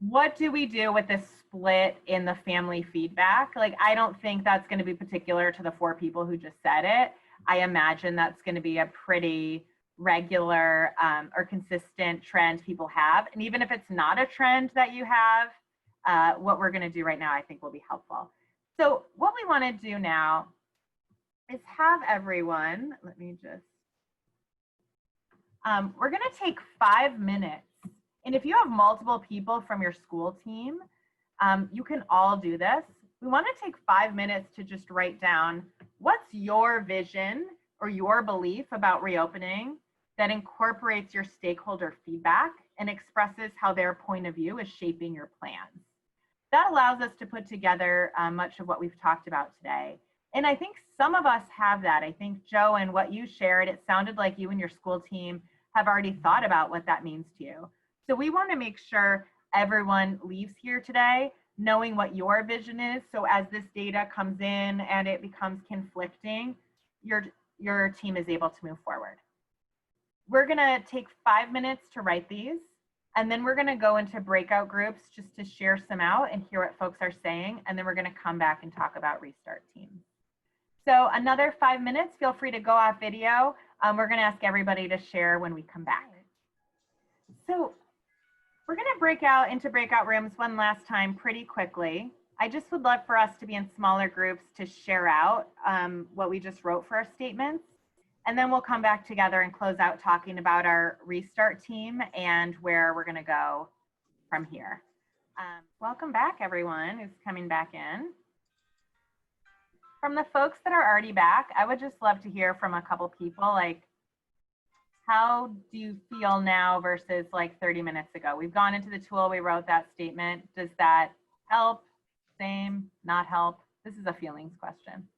what do we do with this split in the family feedback? Like, I don't think that's going to be particular to the 4 people who just said it. I imagine that's going to be a pretty regular or consistent trend people have. And even if it's not a trend that you have, what we're going to do right now, I think will be helpful. So what we want to do now is have everyone, let me just, we're going to take 5 minutes. And if you have multiple people from your school team, you can all do this. We want to take 5 minutes to just write down what's your vision or your belief about reopening that incorporates your stakeholder feedback and expresses how their point of view is shaping your plans. That allows us to put together much of what we've talked about today. And I think some of us have that. I think, Joe, and what you shared, it sounded like you and your school team have already thought about what that means to you. So we want to make sure everyone leaves here today knowing what your vision is. So as this data comes in and it becomes conflicting, your team is able to move forward. We're going to take 5 minutes to write these, and then we're going to go into breakout groups just to share some out and hear what folks are saying, and then we're going to come back and talk about restart teams. So another 5 minutes, feel free to go off video. We're going to ask everybody to share when we come back. So we're going to break out into breakout rooms one last time pretty quickly. I just would love for us to be in smaller groups to share out what we just wrote for our statements. And then we'll come back together and close out talking about our restart team and where we're going to go from here. Welcome back, everyone who's coming back in. From the folks that are already back, I would just love to hear from a couple people, like, how do you feel now versus like 30 minutes ago? We've gone into the tool, we wrote that statement. Does that help, same, not help? This is a feelings question.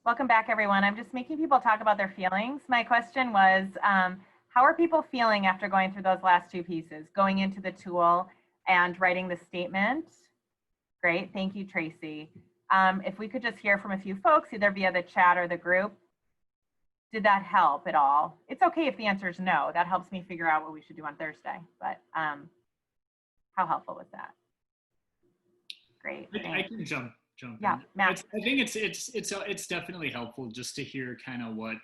Welcome back, everyone. I'm just making people talk about their feelings. My question was, how are people feeling after going through those last 2 pieces, going into the tool and writing the statement? Great, thank you, Tracy. If we could just hear from a few folks, either via the chat or the group, did that help at all? It's okay if the answer is no. That helps me figure out what we should do on Thursday, but how helpful was that? great. I can jump Yeah, in. Matt. I think it's definitely helpful just to hear kind of what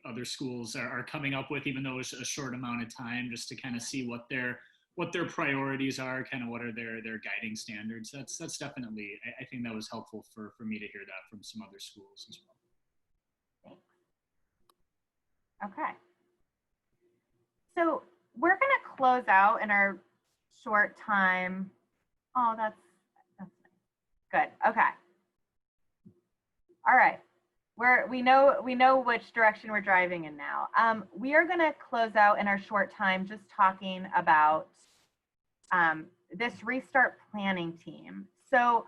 other schools are coming up with, even though it's a short amount of time, just to kind of see what their priorities are, kind of what are their guiding standards. That's definitely, I think that was helpful for me to hear that from some other schools as well. Thanks. Okay. So we're going to close out in our short time. Oh, that's nice. Good. Okay. All right. We know which direction we're driving in now. We are going to close out in our short time just talking about this restart planning team. So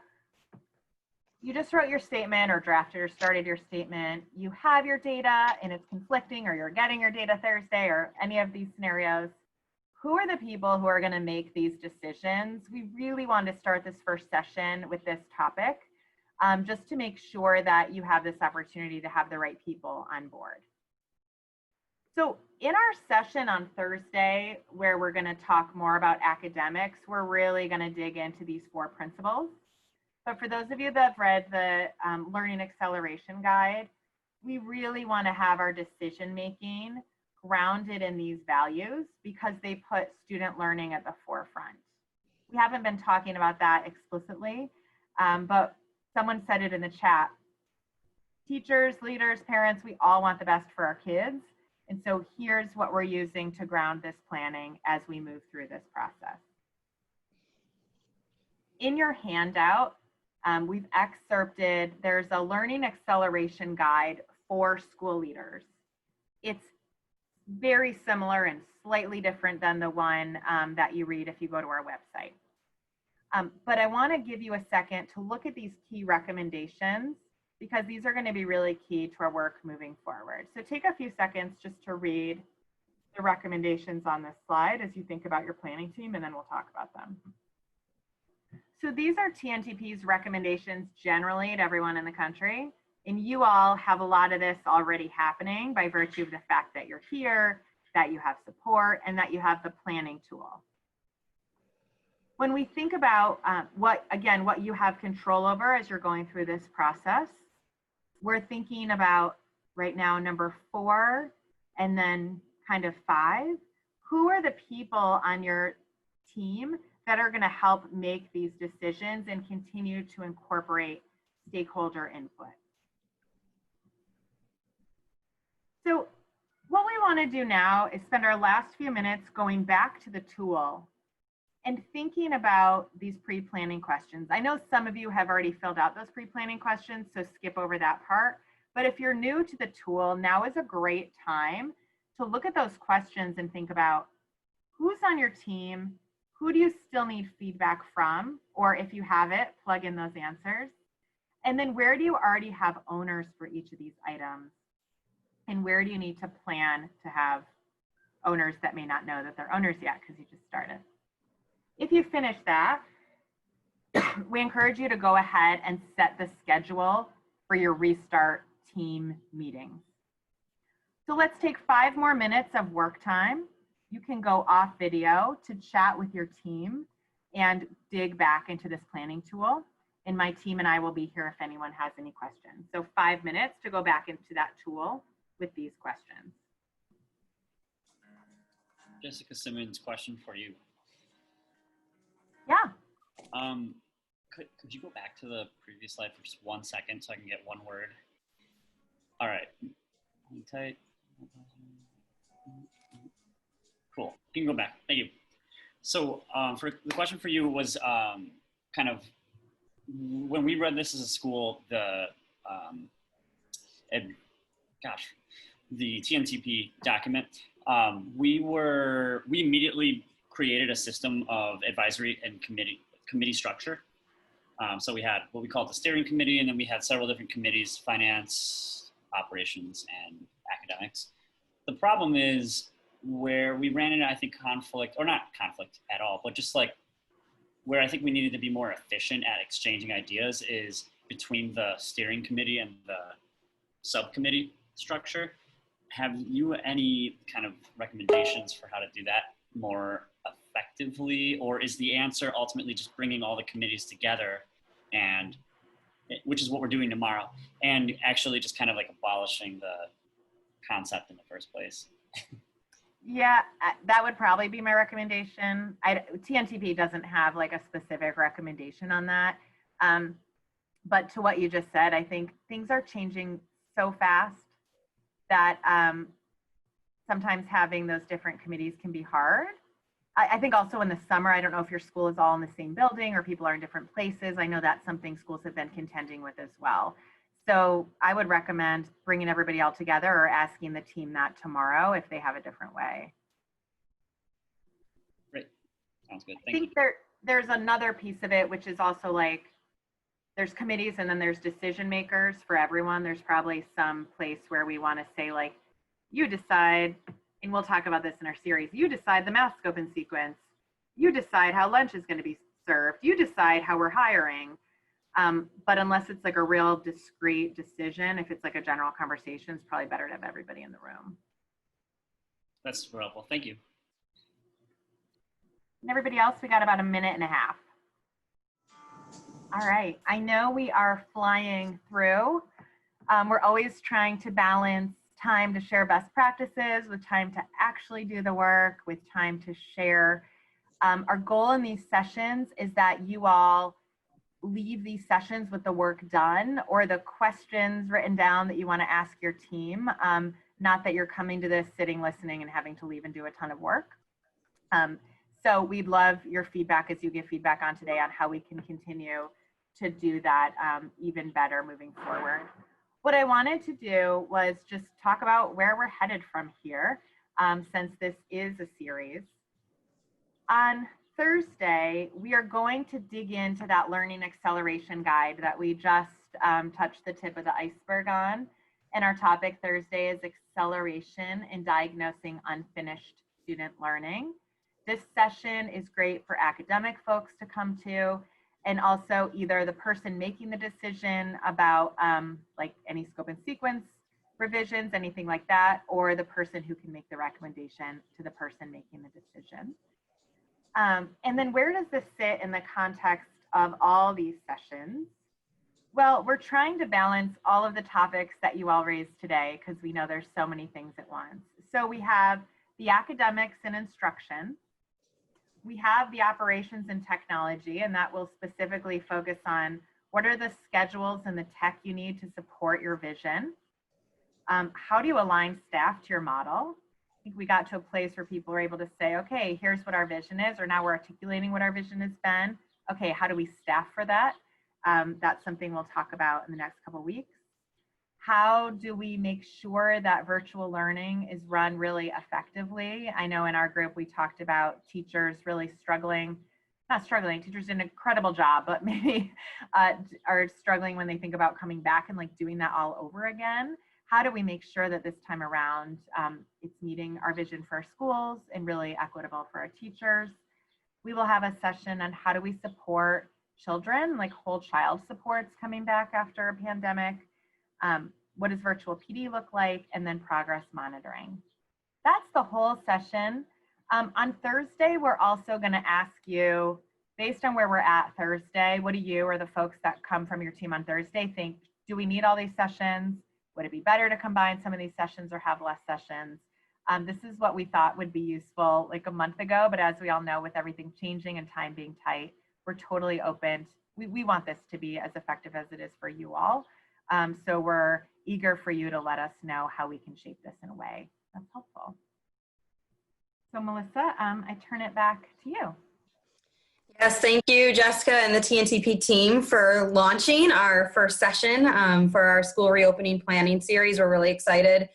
you just wrote your statement or drafted or started your statement. You have your data and it's conflicting, or you're getting your data Thursday, or any of these scenarios. Who are the people who are going to make these decisions? We really want to start this first session with this topic, just to make sure that you have this opportunity to have the right people on board. So in our session on Thursday, where we're going to talk more about academics, we're really going to dig into these 4 principles. But for those of you that have read the Learning Acceleration Guide, we really want to have our decision making grounded in these values because they put student learning at the forefront. We haven't been talking about that explicitly, but someone said it in the chat. Teachers, leaders, parents, we all want the best for our kids. And so here's what we're using to ground this planning as we move through this process. In your handout, we've excerpted, there's a learning acceleration guide for school leaders. It's very similar and slightly different than the one that you read if you go to our website. But I want to give you a second to look at these key recommendations, because these are going to be really key to our work moving forward. So take a few seconds just to read the recommendations on this slide as you think about your planning team, and then we'll talk about them. So these are TNTP's recommendations generally to everyone in the country. And you all have a lot of this already happening by virtue of the fact that you're here, that you have support, and that you have the planning tool. When we think about what you have control over as you're going through this process, we're thinking about right now number 4 and then kind of 5. Who are the people on your team that are going to help make these decisions and continue to incorporate stakeholder input? So what we want to do now is spend our last few minutes going back to the tool and thinking about these pre-planning questions. I know some of you have already filled out those pre-planning questions, so skip over that part. But if you're new to the tool, now is a great time to look at those questions and think about who's on your team, who do you still need feedback from, or if you have it, plug in those answers. And then where do you already have owners for each of these items? And where do you need to plan to have owners that may not know that they're owners yet because you just started? If you finish that, we encourage you to go ahead and set the schedule for your restart team meetings. So let's take 5 more minutes of work time. You can go off video to chat with your team and dig back into this planning tool. And my team and I will be here if anyone has any questions. So 5 minutes to go back into that tool with these questions. Jessica Simmons, question for you. Yeah. Could you go back to the previous slide for just 1 second so I can get one word? All right. Tight. Cool. You can go back. Thank you. So for the question for you was kind of when we read this as a school, the TNTP document, we immediately created a system of advisory and committee structure. So we had what we call the steering committee, and then we had several different committees: finance, operations, and academics. The problem is where we ran into, I think, conflict, or not conflict at all, but just like where I think we needed to be more efficient at exchanging ideas is between the steering committee and the subcommittee structure. Have you any kind of recommendations for how to do that more effectively, or is the answer ultimately just bringing all the committees together and which is what we're doing tomorrow, and actually just kind of like abolishing the concept in the first place. Yeah, that would probably be my recommendation. TNTP doesn't have like a specific recommendation on that. But to what you just said, I think things are changing so fast that sometimes having those different committees can be hard. I think also in the summer, I don't know if your school is all in the same building or people are in different places. I know that's something schools have been contending with as well. So I would recommend bringing everybody all together or asking the team that tomorrow if they have a different way. Great, sounds good. I think there's another piece of it, which is also like, there's committees and then there's decision makers for everyone. There's probably some place where we want to say like, you decide, and we'll talk about this in our series, you decide the math scope and sequence, you decide how lunch is going to be served, you decide how we're hiring. But unless it's like a real discrete decision, if it's like a general conversation, it's probably better to have everybody in the room. That's super helpful. Thank you. And everybody else, we got about a minute and a half. All right, I know we are flying through. We're always trying to balance time to share best practices with time to actually do the work, with time to share. Our goal in these sessions is that you all leave these sessions with the work done or the questions written down that you want to ask your team. Not that you're coming to this, sitting, listening, and having to leave and do a ton of work. So we'd love your feedback as you give feedback on today on how we can continue to do that even better moving forward. What I wanted to do was just talk about where we're headed from here, since this is a series. On Thursday, we are going to dig into that learning acceleration guide that we just touched the tip of the iceberg on. And our topic Thursday is acceleration in diagnosing unfinished student learning. This session is great for academic folks to come to, and also either the person making the decision about like any scope and sequence revisions, anything like that, or the person who can make the recommendation to the person making the decision. And then where does this sit in the context of all these sessions? Well, we're trying to balance all of the topics that you all raised today because we know there's so many things at once. So we have the academics and instruction. We have the operations and technology, and that will specifically focus on what are the schedules and the tech you need to support your vision. How do you align staff to your model? I think we got to a place where people were able to say, okay, here's what our vision is, or now we're articulating what our vision has been. Okay, how do we staff for that? That's something we'll talk about in the next couple of weeks. How do we make sure that virtual learning is run really effectively? I know in our group, we talked about teachers really struggling, not struggling, teachers did an incredible job, but maybe are struggling when they think about coming back and like doing that all over again. How do we make sure that this time around, it's meeting our vision for our schools and really equitable for our teachers? We will have a session on how do we support children, like whole child supports coming back after a pandemic. What does virtual PD look like? And then progress monitoring. That's the whole session. On Thursday, we're also going to ask you, based on where we're at Thursday, what do you or the folks that come from your team on Thursday think? Do we need all these sessions? Would it be better to combine some of these sessions or have less sessions? This is what we thought would be useful like a month ago, but as we all know, with everything changing and time being tight, we're totally open. We want this to be as effective as it is for you all. So we're eager for you to let us know how we can shape this in a way that's helpful. So Melissa, I turn it back to you. Yes, thank you, Jessica and the TNTP team for launching our first session for our school reopening planning series. We're really excited.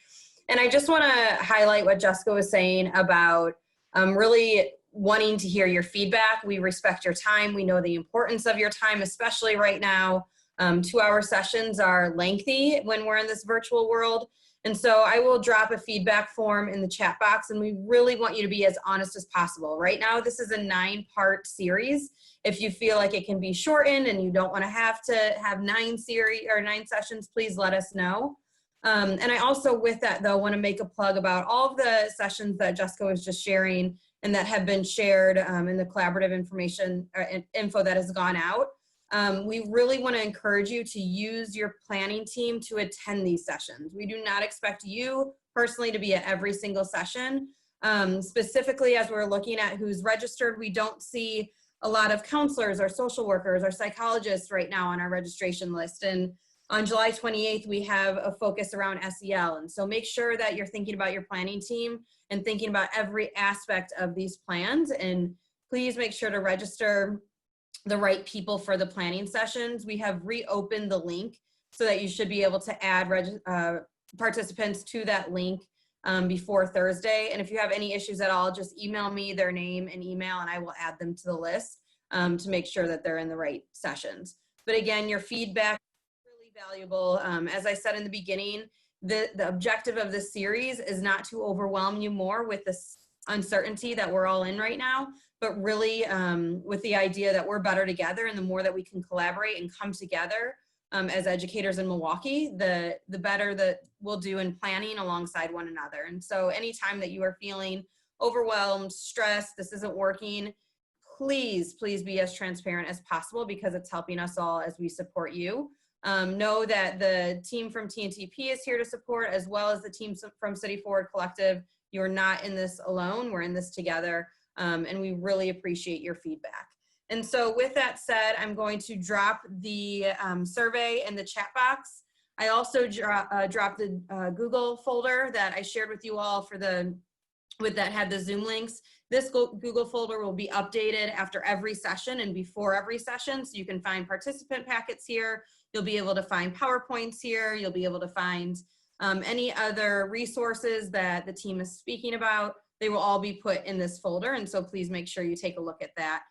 And I just want to highlight what Jessica was saying about really wanting to hear your feedback. We respect your time. We know the importance of your time, especially right now. 2-hour sessions are lengthy when we're in this virtual world. And so I will drop a feedback form in the chat box, and we really want you to be as honest as possible. Right now, this is a 9-part series. If you feel like it can be shortened and you don't want to have 9 sessions, please let us know. And I also, with that though, want to make a plug about all of the sessions that Jessica was just sharing and that have been shared in the collaborative information info that has gone out. We really want to encourage you to use your planning team to attend these sessions. We do not expect you personally to be at every single session. Specifically, as we're looking at who's registered, we don't see a lot of counselors or social workers or psychologists right now on our registration list. And on July 28th, we have a focus around SEL. And so make sure that you're thinking about your planning team and thinking about every aspect of these plans. And please make sure to register the right people for the planning sessions. We have reopened the link so that you should be able to add participants to that link before Thursday. And if you have any issues at all, just email me their name and email, and I will add them to the list to make sure that they're in the right sessions. But again, your feedback is really valuable. As I said in the beginning, the objective of this series is not to overwhelm you more with this uncertainty that we're all in right now, but really with the idea that we're better together, and the more that we can collaborate and come together as educators in Milwaukee, the better that we'll do in planning alongside one another. And so anytime that you are feeling overwhelmed, stressed, this isn't working, please be as transparent as possible, because it's helping us all as we support you. Know that the team from TNTP is here to support, as well as the team from City Forward Collective. You're not in this alone. We're in this together, and we really appreciate your feedback. And so with that said, I'm going to drop the survey in the chat box. I also dropped the Google folder that I shared with you all that had the Zoom links. This Google folder will be updated after every session and before every session, so you can find participant packets here. You'll be able to find PowerPoints here. You'll be able to find any other resources that the team is speaking about. They will all be put in this folder, and so please make sure you take a look at that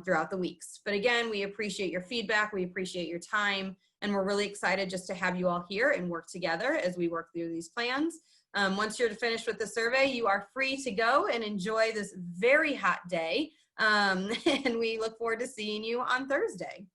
throughout the weeks. But again, we appreciate your feedback. We appreciate your time, and we're really excited just to have you all here and work together as we work through these plans. Once you're finished with the survey, you are free to go and enjoy this very hot day. And we look forward to seeing you on Thursday.